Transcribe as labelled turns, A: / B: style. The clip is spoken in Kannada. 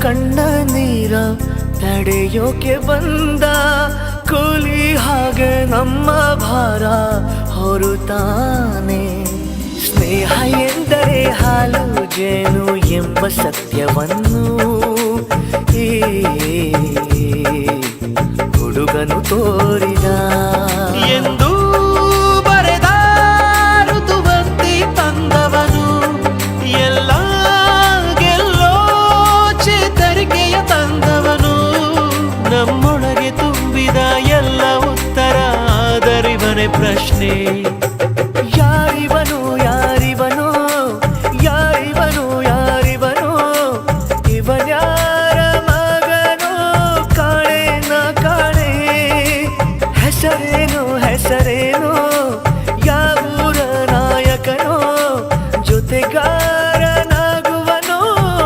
A: ಕಣ್ಣ ನೀರ ತಡೆಯೋಕೆ ಬಂದ ಕೂಲಿ ಹಾಗೆ ನಮ್ಮ ಭಾರ ಹೊರುತ್ತಾನೆ. ಸ್ನೇಹ ಎಂದರೆ ಹಾಲು ಜೇನು ಎಂಬ ಸತ್ಯವನ್ನು ಈ ಹುಡುಗನು ತೋರಿದ ಎಂದು ಬರೆದ ಋತುವಂತಿ ತಂದವನು. ಎಲ್ಲ ಗೆಲ್ಲೋ ಚೇತರಿಕೆಯ ತಂದವನು. ನಮ್ಮೊಳಗೆ ತುಂಬಿದ ಎಲ್ಲ ಉತ್ತರ ಆದರಿವನೇ ಪ್ರಶ್ನೆ.